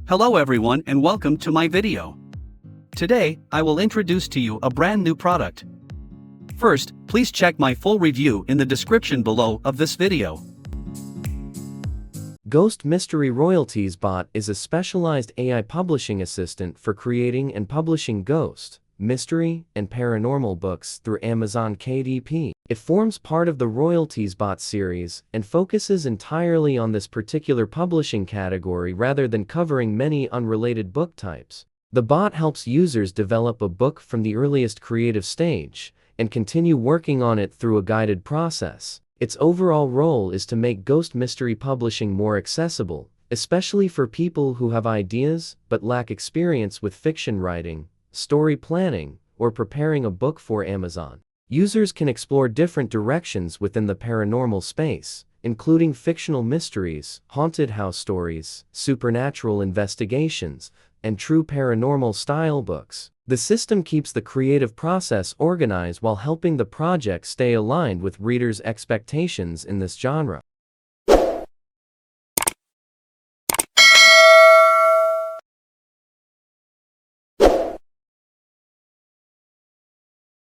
Hello everyone and welcome to my video. Today, I will introduce to you a brand new product. First, please check my full review in the description below of this video. Ghost Mystery Royalties Bot is a specialized AI publishing assistant for creating and publishing ghost, mystery, and paranormal books through Amazon KDP. It forms part of the Royalties Bot series and focuses entirely on this particular publishing category rather than covering many unrelated book types. The bot helps users develop a book from the earliest creative stage and continue working on it through a guided process. Its overall role is to make ghost mystery publishing more accessible, especially for people who have ideas but lack experience with fiction writing, story planning, or preparing a book for Amazon. Users can explore different directions within the paranormal space, including fictional mysteries, haunted house stories, supernatural investigations, and true paranormal style books. The system keeps the creative process organized while helping the project stay aligned with readers' expectations in this genre.